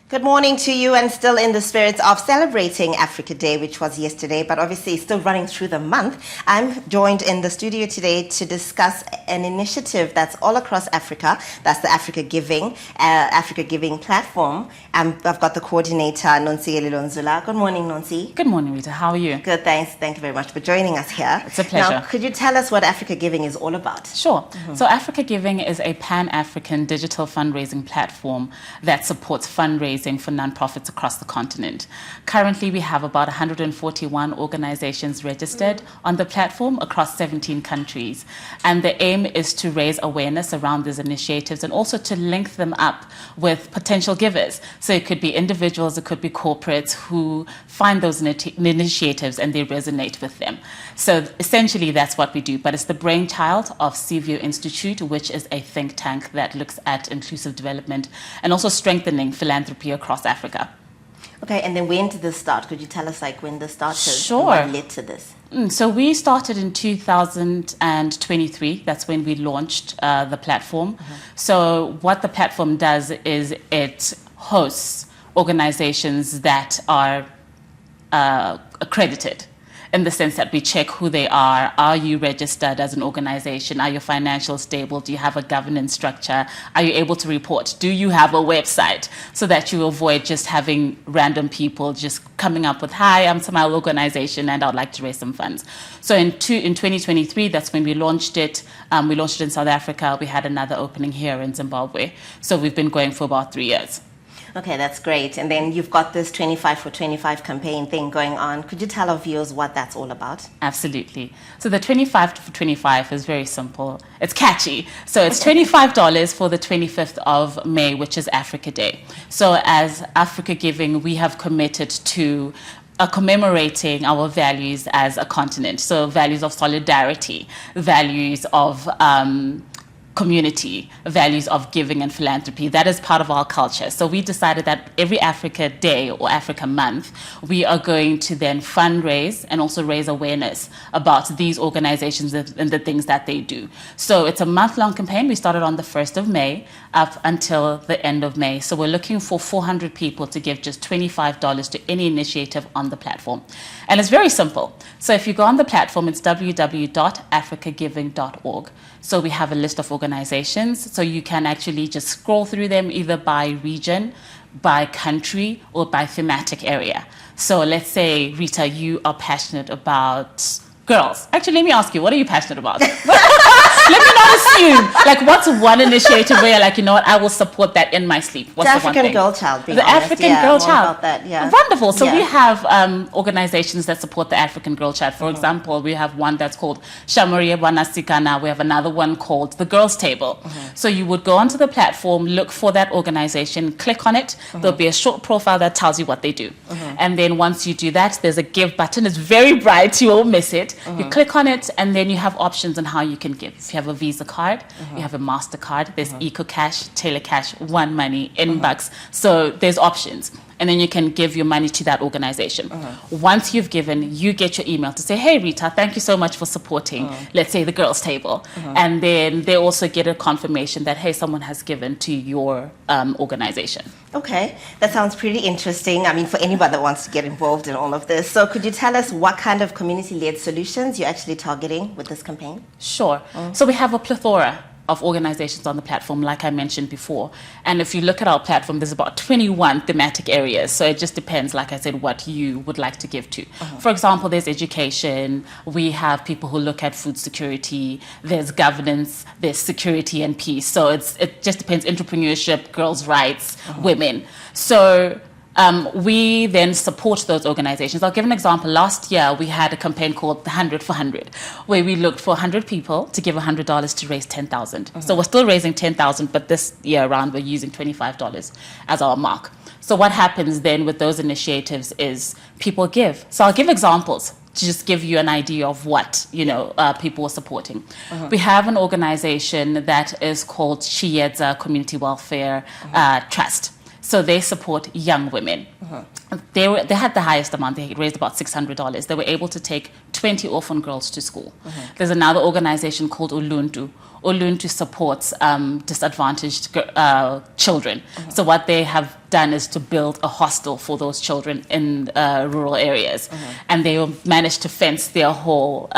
Good morning to you, and still in the spirit of celebrating Africa Day, which was yesterday, but obviously still running through the month. I'm joined in the studio today to discuss an initiative that's all across Africa. That's the AfricaGiving platform. I've got the coordinator, Nontsikelelo Nzula. Good morning, Nonsi. Good morning, Rita. How are you? Good, thanks. Thank you very much for joining us here. It's a pleasure. Now, could you tell us what AfricaGiving is all about? Sure. So AfricaGiving is a pan-African digital fundraising platform that supports fundraising for nonprofits across the continent. Currently, we have about 141 organizations registered on the platform across 17 countries. And the aim is to raise awareness around these initiatives and also to link them up with potential givers. So it could be individuals, it could be corporates who find those initiatives and they resonate with them. So essentially, that's what we do. But it's the brainchild of CVO Institute, which is a think tank that looks at inclusive development and also strengthening philanthropy across Africa. Okay, and then when did this start? Could you tell us when this started? Sure. What led to this? So we started in 2023. That's when we launched the platform. So what the platform does is it hosts organizations that are accredited, in the sense that we check who they are. Are you registered as an organization? Are your financials stable? Do you have a governance structure? Are you able to report? Do you have a website? So that you avoid just having random people just coming up with, hi, I'm some organization and I'd like to raise some funds. So in 2023, that's when we launched it. We launched it in South Africa. We had another opening here in Zimbabwe. So we've been going for about 3 years. Okay, that's great. And then you've got this 25 for 25 campaign thing going on. Could you tell our viewers what that's all about? Absolutely. So the 25 for 25 is very simple. It's catchy. So it's $25 for the 25th of May, which is Africa Day. So as AfricaGiving, we have committed to commemorating our values as a continent. So values of solidarity, values of community, values of giving and philanthropy. That is part of our culture. So we decided that every Africa Day or Africa Month, we are going to then fundraise and also raise awareness about these organizations and the things that they do. So it's a month-long campaign. We started on the 1st of May up until the end of May. So we're looking for 400 people to give just $25 to any initiative on the platform. And it's very simple. So if you go on the platform, it's www.africagiving.org. So we have a list of organizations. So you can actually just scroll through them either by region, by country, or by thematic area. So let's say, Rita, you are passionate about girls. Actually, let me ask you, what are you passionate about? Let me not assume. What's one initiative where you're like, you know what, I will support that in my sleep? What's the African Girl Child. The African Girl Child. About that, yeah. Wonderful. So we have organizations that support the African Girl Child. For example, we have one that's called Shamaria Banasikana. We have another one called the Girls Table. So you would go onto the platform, look for that organization, click on it. There'll be a short profile that tells you what they do. And then once you do that, there's a give button. It's very bright. You won't miss it. You click on it, and then you have options on how you can give. If you have a Visa card, you have a MasterCard, there's EcoCash, TeleCash, One Money, Inbucks. So there's options. And then you can give your money to that organization. Once you've given, you get your email to say, hey, Rita, thank you so much for supporting, let's say, the Girls Table. And then they also get a confirmation that, hey, someone has given to your organization. Okay, that sounds pretty interesting. I mean, for anybody that wants to get involved in all of this. So could you tell us what kind of community-led solutions you're actually targeting with this campaign? Sure. So we have a plethora of organizations on the platform, like I mentioned before. And if you look at our platform, there's about 21 thematic areas. So it just depends, like I said, what you would like to give to. For example, there's education. We have people who look at food security. There's governance. There's security and peace. So it just depends. Entrepreneurship, girls' rights, women. So we then support those organizations. I'll give an example. Last year, we had a campaign called the 100 for 100, where we looked for 100 people to give $100 to raise 10,000. So we're still raising 10,000, but this year around, we're using $25 as our mark. So what happens then with those initiatives is people give. So I'll give examples to just give you an idea of what, people are supporting. We have an organization that is called Chiedza Community Welfare Trust. So they support young women. They had the highest amount. They raised about $600. They were able to take 20 orphan girls to school. There's another organization called Uluntu. Uluntu supports disadvantaged children. So what they have done is to build a hostel for those children in rural areas. And they managed to fence their whole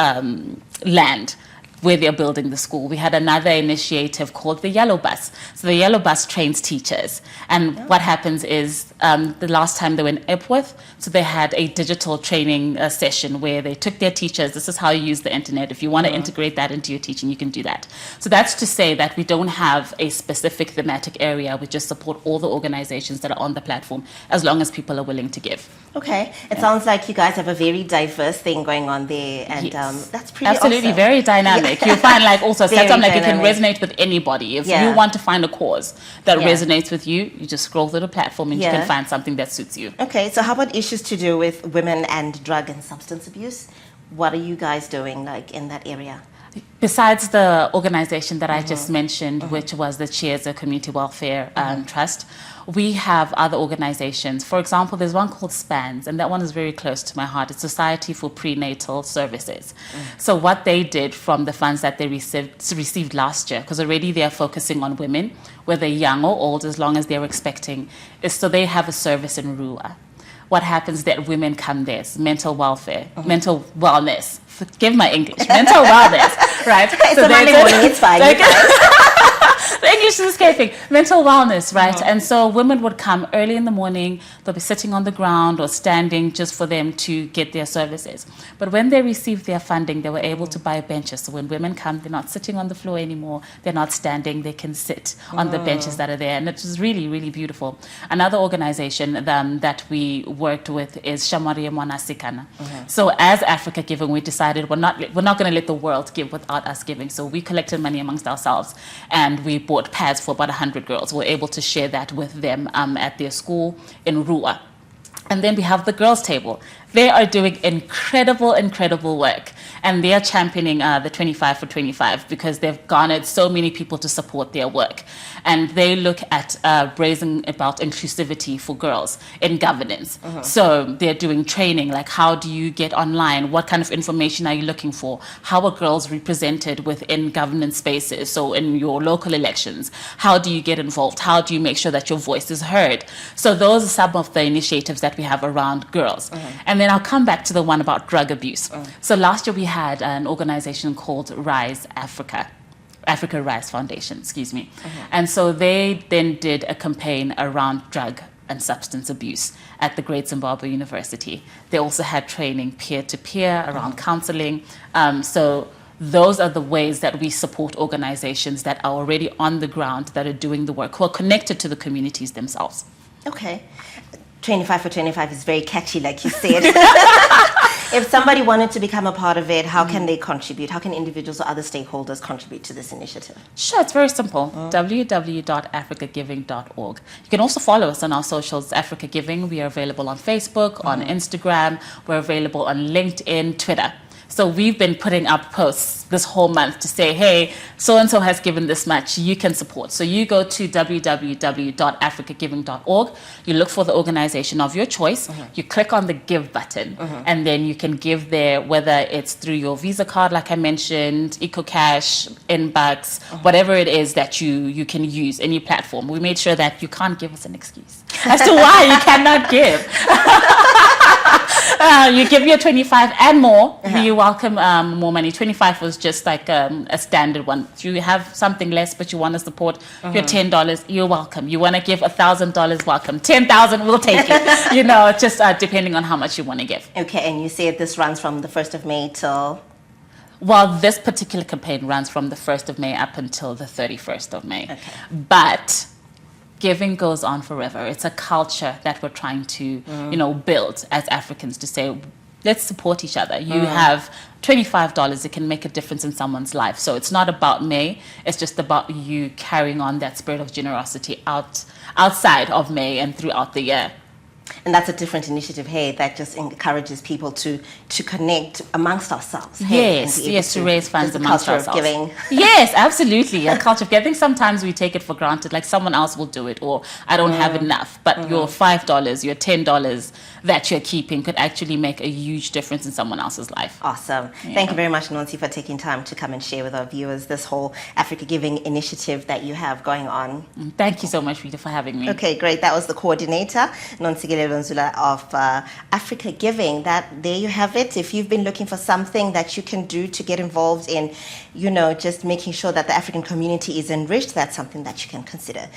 land where they're building the school. We had another initiative called the Yellow Bus. So the Yellow Bus trains teachers. And what happens is the last time they were in Epworth, so they had a digital training session where they took their teachers. This is how you use the internet. If you want to integrate that into your teaching, you can do that. So that's to say that we don't have a specific thematic area. We just support all the organizations that are on the platform as long as people are willing to give. Okay. It sounds like you guys have a very diverse thing going on there. And Yes. that's pretty Absolutely, awesome. very dynamic. You'll find like also Very something like it can dynamic. resonate with anybody. If Yeah. you want to find a cause that Yeah. resonates with you, you just scroll through the platform and you Yeah. can find something that suits you. Okay, so how about issues to do with women and drug and substance abuse? What are you guys doing like in that area? Besides the organization that I just mentioned, which was the Cheers Community Welfare Trust, we have other organizations. For example, there's one called SPANS, and that one is very close to my heart. It's Society for Prenatal Services. So what they did from the funds that they received last year, because already they're focusing on women, whether young or old, as long as they're expecting, is so they have a service in Rua. What happens that women come there, it's mental welfare, mental wellness. Forgive my English, mental wellness, right? It's a Monday morning, it's fine. You guys. The English is escaping. Mental wellness, right? And so women would come early in the morning, they'll be sitting on the ground or standing just for them to get their services. But when they received their funding, they were able to buy benches. So when women come, they're not sitting on the floor anymore, they're not standing, they can sit on the benches that are there. And it was really, really beautiful. Another organization that we worked with is Shamari Mwanasikana. So as AfricaGiving, we decided we're not going to let the world give without us giving. So we collected money amongst ourselves and we bought pads for about 100 girls. We're able to share that with them at their school in Rua. And then we have the girls' table. They are doing incredible, incredible work. And they are championing the 25 for 25 because they've garnered so many people to support their work. And they look at raising about inclusivity for girls in governance. So they're doing training, like how do you get online? What kind of information are you looking for? How are girls represented within governance spaces? So in your local elections, how do you get involved? How do you make sure that your voice is heard? So those are some of the initiatives that we have around girls. And then I'll come back to the one about drug abuse. So last year we had an organization called Rise Africa Rise Foundation, excuse me. And so they then did a campaign around drug and substance abuse at the Great Zimbabwe University. They also had training peer-to-peer around counseling. So those are the ways that we support organizations that are already on the ground, that are doing the work, who are connected to the communities themselves. Okay. 25 for 25 is very catchy, like you said. If somebody wanted to become a part of it, how can they contribute? How can individuals or other stakeholders contribute to this initiative? Sure, it's very simple. www.africagiving.org. You can also follow us on our socials, AfricaGiving. We are available on Facebook, on Instagram. We're available on LinkedIn, Twitter. So we've been putting up posts this whole month to say, hey, so-and-so has given this much, you can support. So you go to www.africagiving.org, you look for the organization of your choice, you click on the give button, and then you can give there, whether it's through your Visa card, like I mentioned, EcoCash, Inbucks, whatever it is that you can use, any platform. We made sure that you can't give us an excuse as to why you cannot give. You give your 25 and more, you welcome more money. 25 was just like a standard one. If you have something less but you want to support your $10, you're welcome. You want to give $1,000, welcome. 10,000, we'll take it. Just depending on how much you want to give. Okay, and you said this runs from the 1st of May till... Well, this particular campaign runs from the 1st of May up until the 31st of May. Okay. But giving goes on forever. It's a culture that we're trying to, build as Africans, to say, let's support each other. You have $25, it can make a difference in someone's life. So it's not about May, it's just about you carrying on that spirit of generosity outside of May and throughout the year. And that's a different initiative, hey, that just encourages people to connect amongst ourselves. Hey, and Yes, be able yes, to raise funds just the amongst culture ourselves. of giving. Yes, absolutely. A culture of giving. I think sometimes we take it for granted, like someone else will do it, or I don't have enough. But your $5, your $10 that you're keeping could actually make a huge difference in someone else's life. Awesome. Thank you very much, Nonsi, for taking time to come and share with our viewers this whole Africa Giving initiative that you have going on. Thank you so much, Rita, for having me. Okay, great. That was the coordinator, Nontsikelelo Nzula of Africa Giving. There you have it. If you've been looking for something that you can do to get involved in, just making sure that the African community is enriched, that's something that you can consider.